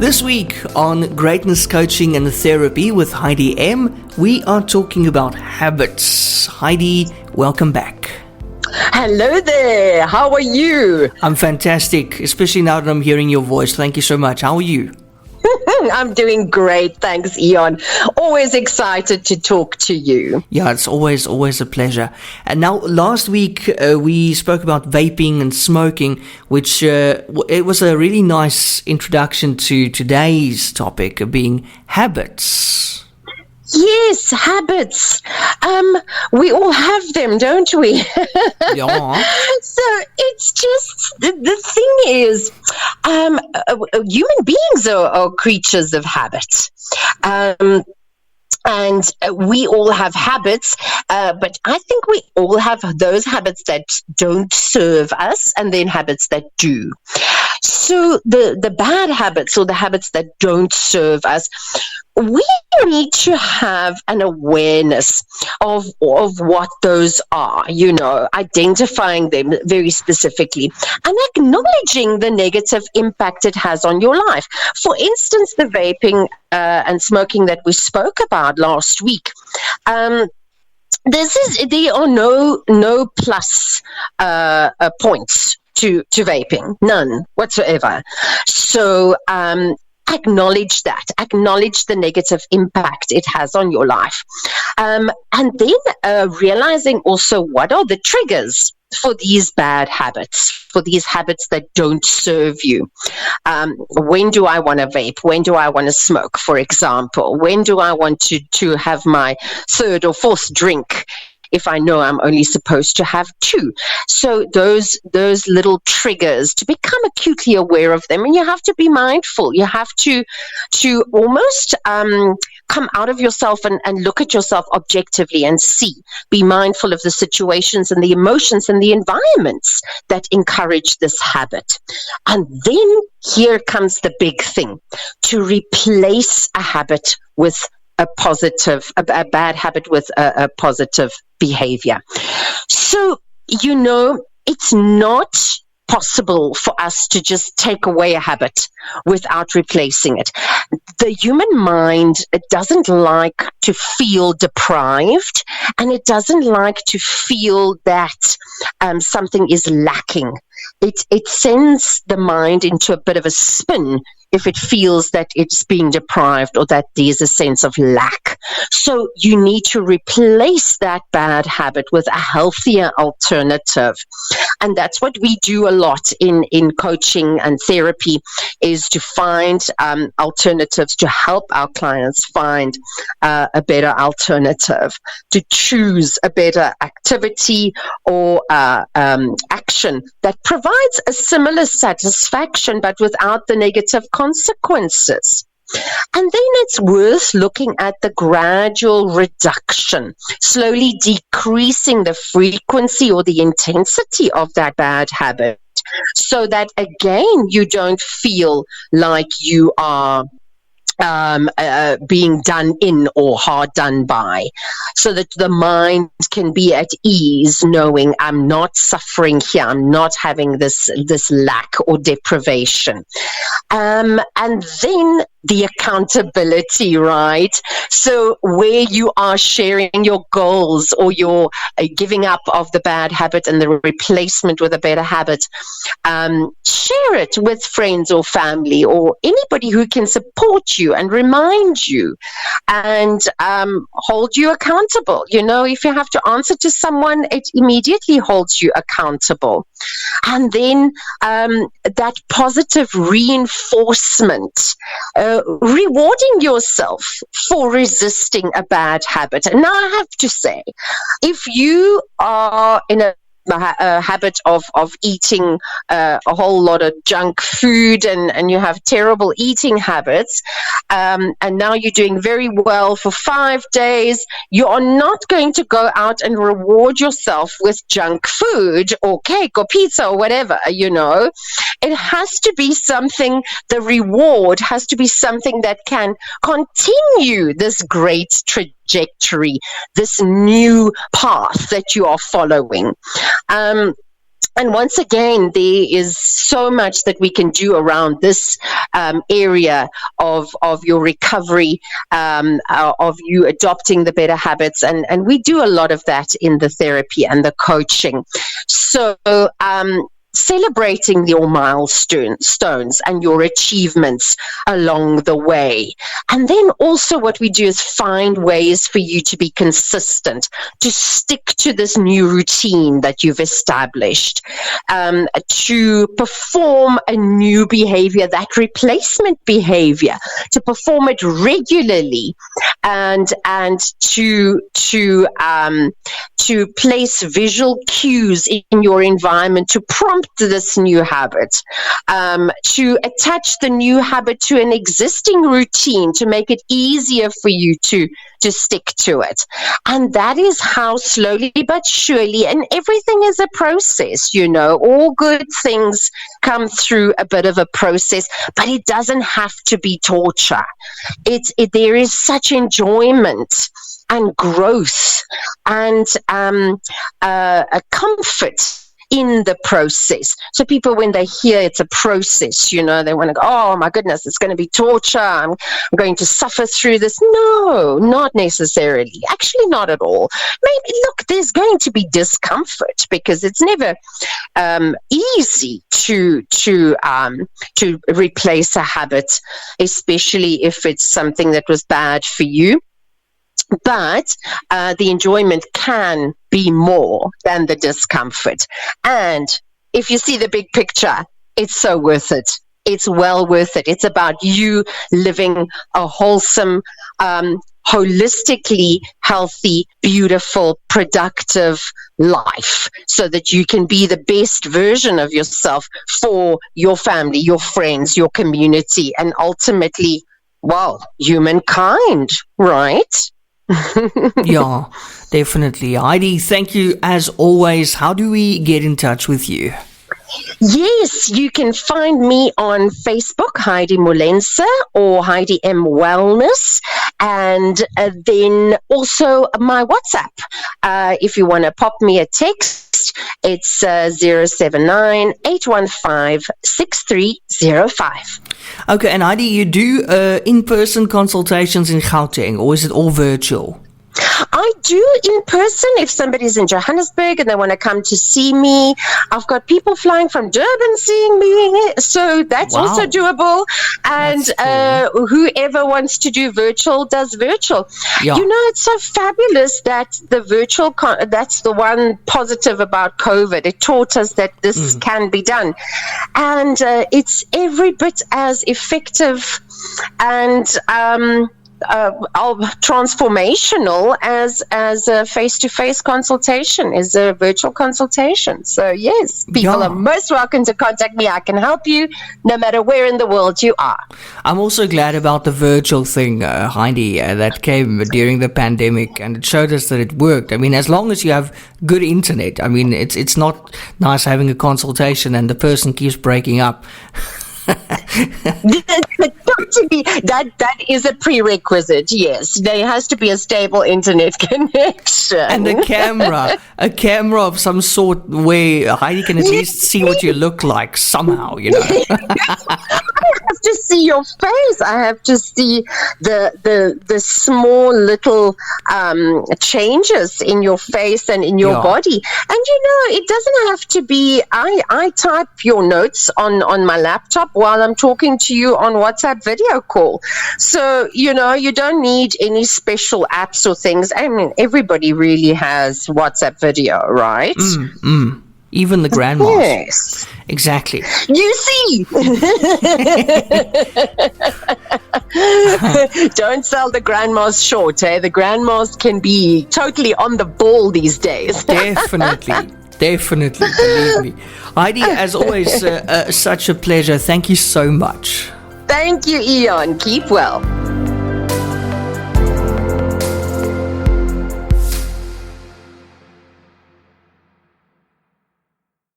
This week on Greatness Coaching and Therapy with Heidi M, we are talking about habits. Heidi, welcome back. Hello there. How are you? I'm fantastic, especially now that I'm hearing your voice. Thank you so much. How are you? I'm doing great. Thanks, Eon. Always excited to talk to you. Yeah, it's always a pleasure. And now, last week, we spoke about vaping and smoking, which it was a really nice introduction to today's topic of being habits. Yes, habits. We all have them, don't we? Yeah. So it's just, the thing is, human beings are creatures of habit. And we all have habits, but I think we all have those habits that don't serve us and then habits that do. So the bad habits or the habits that don't serve us, we need to have an awareness of what those are, identifying them very specifically and acknowledging the negative impact it has on your life. For instance, the vaping and smoking that we spoke about last week. There are no plus points to vaping, none whatsoever. So acknowledge the negative impact it has on your life. And then realizing also what are the triggers for these bad habits, for these habits that don't serve you. When do I want to vape? When do I want to smoke, for example? When do I want to have my third or fourth drink if I know I'm only supposed to have two? So those little triggers, to become acutely aware of them, and you have to be mindful. You have to almost come out of yourself and look at yourself objectively and be mindful of the situations and the emotions and the environments that encourage this habit. And then here comes the big thing, to replace a habit with a bad habit with a positive behavior. So, it's not possible for us to just take away a habit without replacing it. The human mind doesn't like to feel deprived, and it doesn't like to feel that something is lacking. It sends the mind into a bit of a spin if it feels that it's being deprived or that there's a sense of lack. So you need to replace that bad habit with a healthier alternative. And that's what we do a lot in coaching and therapy, is to find alternatives, to help our clients find a better alternative, to choose a better activity or action that provides a similar satisfaction but without the negative consequences. And then it's worth looking at the gradual reduction, slowly decreasing the frequency or the intensity of that bad habit, so that again you don't feel like you are being done in or hard done by, so that the mind can be at ease knowing I'm not suffering here, I'm not having this lack or deprivation. And then the accountability, right? So where you are sharing your goals or your giving up of the bad habit and the replacement with a better habit, share it with friends or family or anybody who can support you and remind you and hold you accountable. If you have to answer to someone, it immediately holds you accountable. And then that positive reinforcement, rewarding yourself for resisting a bad habit. And now I have to say, if you are in a habit of eating a whole lot of junk food and you have terrible eating habits, and now you're doing very well for 5 days, you are not going to go out and reward yourself with junk food or cake or pizza or whatever. It has to be something, the reward has to be something that can continue this great trajectory, this new path that you are following. And once again, there is so much that we can do around this area of your recovery, of you adopting the better habits. And we do a lot of that in the therapy and the coaching. So, celebrating your milestones and your achievements along the way. And then also what we do is find ways for you to be consistent, to stick to this new routine that you've established, to perform a new behavior, that replacement behavior, to perform it regularly, and to place visual cues in your environment to prompt this new habit, to attach the new habit to an existing routine to make it easier for you to stick to it. And that is how slowly but surely, and everything is a process, all good things come through a bit of a process, but it doesn't have to be torture. There is such enjoyment and growth and a comfort in the process. So people, when they hear it's a process, they want to go, oh my goodness, it's going to be torture. I'm going to suffer through this. No, not necessarily. Actually, not at all. Maybe, look, there's going to be discomfort because it's never easy to replace a habit, especially if it's something that was bad for you. But the enjoyment can be more than the discomfort. And if you see the big picture, it's so worth it. It's well worth it. It's about you living a wholesome, holistically healthy, beautiful, productive life so that you can be the best version of yourself for your family, your friends, your community, and ultimately, humankind, right? Yeah, definitely. Heidi, thank you as always. How do we get in touch with you? Yes, you can find me on Facebook, Heidi Mollentze, or Heidi M Wellness, and then also my WhatsApp. If you want to pop me a text, it's 079-815-6305. Okay, and Heidi, you do in-person consultations in Gauteng, or is it all virtual? I do in person if somebody's in Johannesburg and they want to come to see me. I've got people flying from Durban seeing me, so that's also doable. And cool. Whoever wants to do virtual does virtual. Yeah. It's so fabulous that the virtual, that's the one positive about COVID. It taught us that this can be done. And it's every bit as effective and transformational as a face-to-face consultation, is a virtual consultation. So yes, people are most welcome to contact me. I can help you no matter where in the world you are. I'm also glad about the virtual thing, Heidi, that came during the pandemic, and it showed us that it worked. I mean, as long as you have good internet. I mean, it's not nice having a consultation and the person keeps breaking up. That is a prerequisite. Yes, there has to be a stable internet connection and a camera of some sort where Heidi can at least see what you look like somehow. I have to see your face. I have to see the small little changes in your face and in your body. And it doesn't have to be. I type your notes on my laptop while I'm talking to you on WhatsApp video call. So, you don't need any special apps or things. I mean, everybody really has WhatsApp video, right? Even the grandmas. Yes. Exactly. You see. Don't sell the grandmas short, eh? The grandmas can be totally on the ball these days. Definitely, believe me. Heidi, as always, such a pleasure. Thank you so much. Thank you, Ian. Keep well.